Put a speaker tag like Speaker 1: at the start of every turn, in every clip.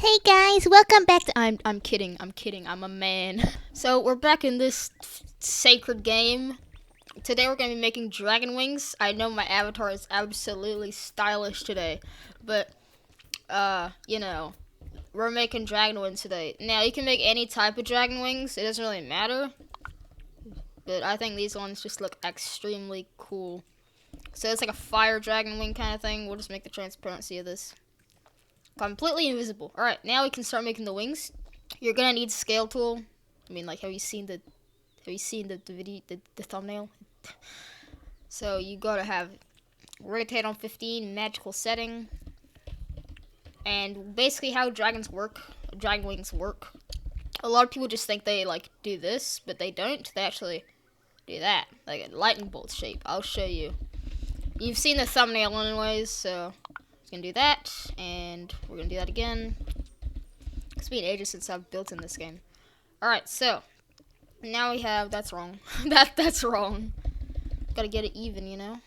Speaker 1: Hey guys, welcome back to I'm kidding, I'm a man. So we're back in this sacred game. Today we're gonna be making dragon wings. I know my avatar is absolutely stylish today, but you know, we're making dragon wings today. Now you can make any type of dragon wings, it doesn't really matter. But I think these ones just look extremely cool. So it's like a fire dragon wing kind of thing. We'll just make the transparency of this completely invisible. Alright, now we can start making the wings. You're gonna need scale tool. I mean, like, have you seen the video, the thumbnail? So you gotta have rotate on 15, magical setting, and basically how dragon wings work. A lot of people just think they like do this, but they don't. They actually do that, like a lightning bolt shape. I'll show you. You've seen the thumbnail anyways, so we're gonna do that, and we're gonna do that again. It's been ages since I've built in this game. Alright, so now we have, that's wrong. that's wrong. Gotta get it even, you know?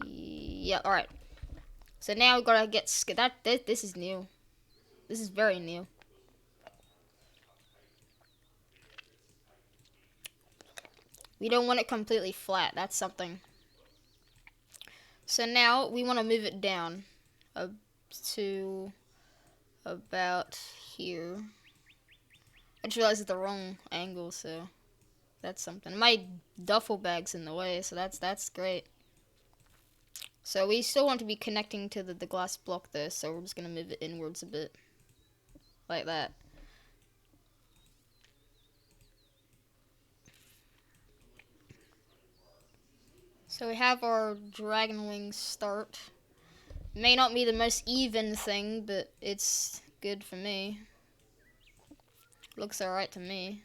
Speaker 1: Yeah, alright. So now we gotta get, this is new. This is very new. We don't want it completely flat, that's something. So now we want to move it down to about here. I just realized it's the wrong angle, so that's something. My duffel bag's in the way, so that's great. So we still want to be connecting to the glass block there, so we're just gonna move it inwards a bit, like that. So we have our dragon wings start. May not be the most even thing, but it's good for me. Looks alright to me.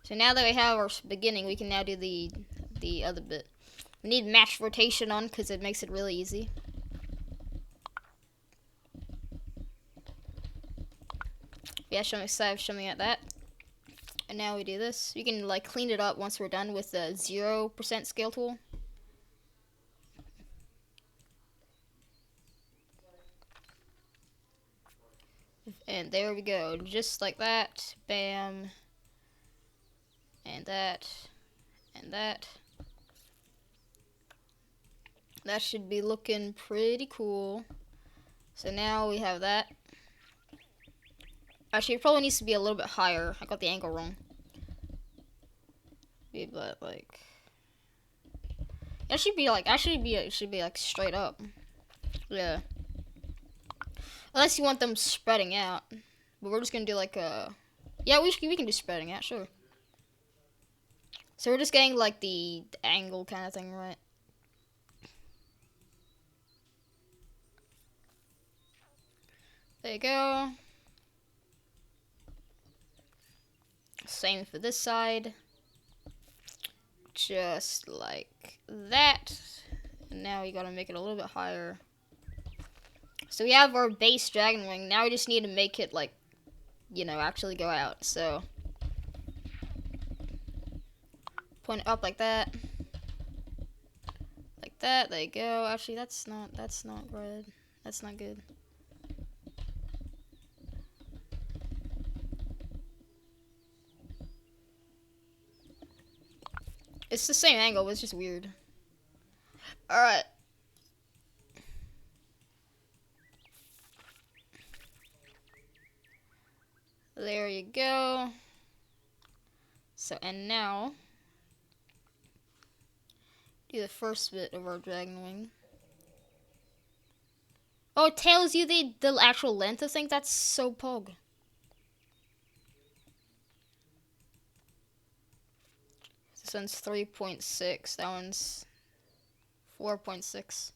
Speaker 1: So now that we have our beginning, we can now do the other bit. We need match rotation on because it makes it really easy. Yeah, show me at that. And now we do this. You can like clean it up once we're done with the 0% scale tool. And there we go, just like that. Bam. And that. And that. That should be looking pretty cool. So now we have that. Actually, it probably needs to be a little bit higher. I got the angle wrong. But like, it should be like, it should be like straight up. Yeah. Unless you want them spreading out. But we're just gonna do like a, yeah, we can do spreading out, sure. So we're just getting like the angle kind of thing, right? There you go. Same for this side. Just like that. And now we gotta make it a little bit higher. So we have our base dragon wing. Now we just need to make it like, you know, actually go out. So point it up like that. Like that. There you go. Actually, that's not good. That's not good. It's the same angle, but it's just weird. Alright. There you go. So, and now, do the first bit of our dragon wing. Oh, it tells you the actual length of things? That's so pog. This one's 3.6. That one's 4.6.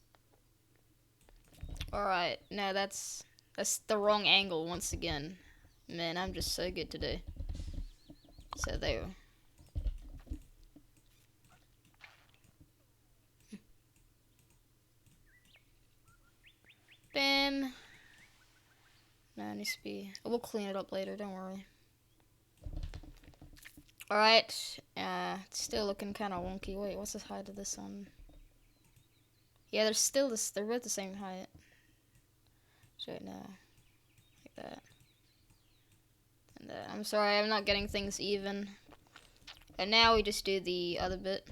Speaker 1: Alright, no, that's the wrong angle once again. Man, I'm just so good today. So there. Bam. No, it needs to be, we'll clean it up later, don't worry. Alright, it's still looking kind of wonky. Wait, what's the height of this one? Yeah, they're both the same height. So now, sorry, I'm not getting things even. And now we just do the other bit,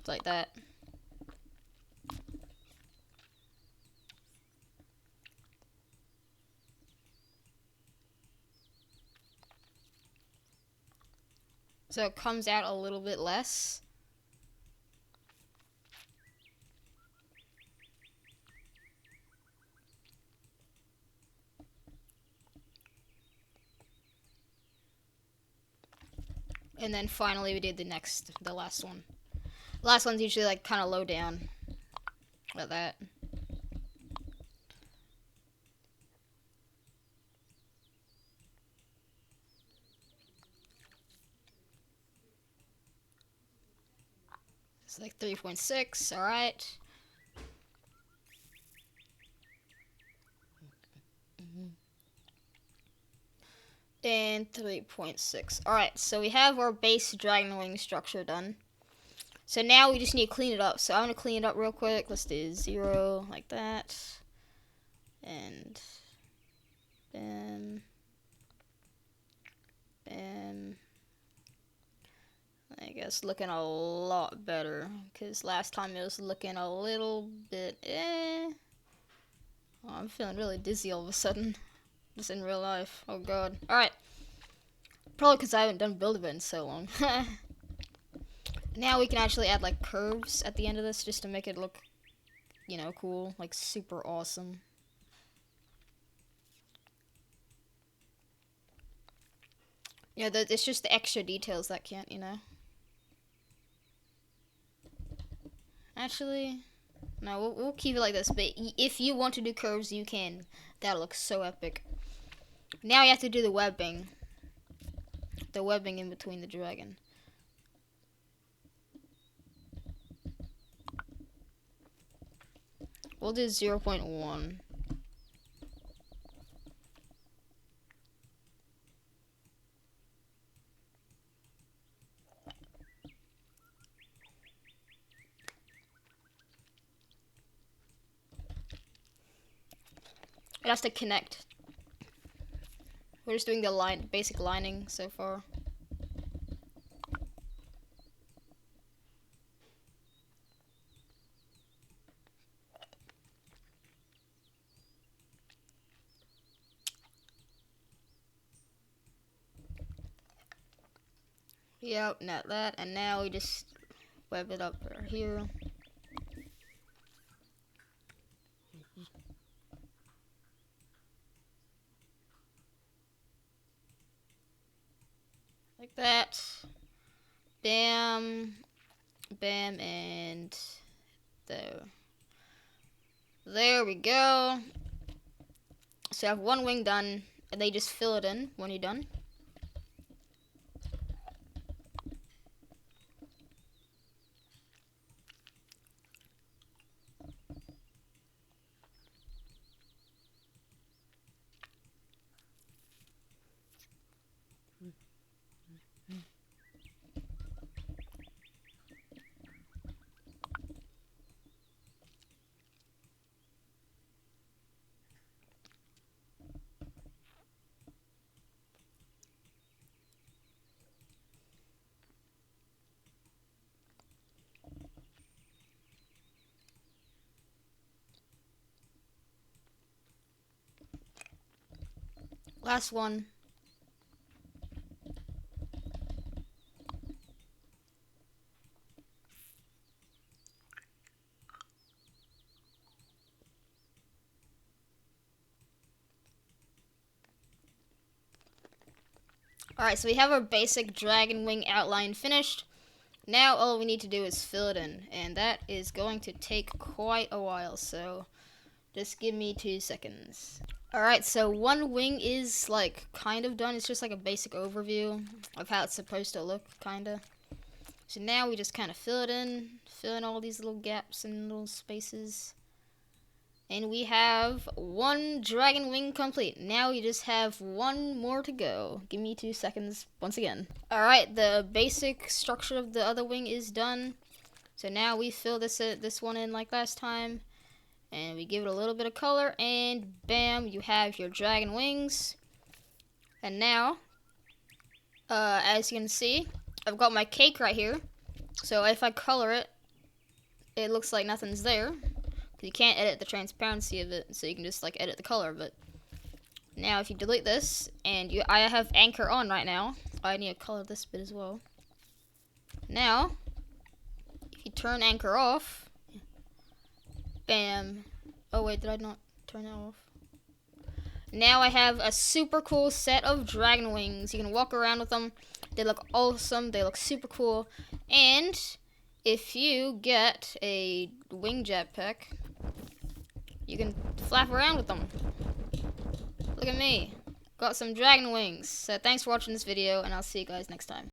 Speaker 1: like that. So it comes out a little bit less. And then finally we did the last one. The last one's usually like kind of low down. Like that. It's like 3.6, alright. And 3.6. Alright, so we have our base dragon wing structure done. So now we just need to clean it up. So I'm going to clean it up real quick. Let's do 0 like that. And bam. Bam. I guess looking a lot better. Because last time it was looking a little bit Oh, I'm feeling really dizzy all of a sudden. Just in real life. Oh god. Alright. Probably because I haven't done Build-A-Bear in so long. Now we can actually add like curves at the end of this just to make it look, you know, cool. Like super awesome. Yeah, it's just the extra details that can't, you know. Actually, no, we'll keep it like this. But if you want to do curves, you can. That looks so epic. Now you have to do the webbing. The webbing in between the dragon. We'll do 0.1. It has to connect. We're just doing the basic lining so far. Yep, not that. And now we just web it up right here. Like that. Bam. Bam, and there. There we go. So you have one wing done, and they just fill it in when you're done. Last one. Alright, so we have our basic dragon wing outline finished. Now all we need to do is fill it in, and that is going to take quite a while, so just give me 2 seconds. Alright, so one wing is like kind of done. It's just like a basic overview of how it's supposed to look, kinda. So now we just kind of fill in all these little gaps and little spaces. And we have one dragon wing complete. Now we just have one more to go. Give me 2 seconds once again. Alright, the basic structure of the other wing is done. So now we fill this one in like last time. And we give it a little bit of color. And bam, you have your dragon wings. And now As you can see, I've got my cake right here. So if I color it, it looks like nothing's there. You can't edit the transparency of it, so you can just like edit the color. But now if you delete this, and I have anchor on right now. I need to color this bit as well. Now, if you turn anchor off, bam. Oh wait, did I not turn that off? Now I have a super cool set of dragon wings. You can walk around with them. They look awesome. They look super cool. And if you get a wing jetpack, you can flap around with them. Look at me. Got some dragon wings. So thanks for watching this video, and I'll see you guys next time.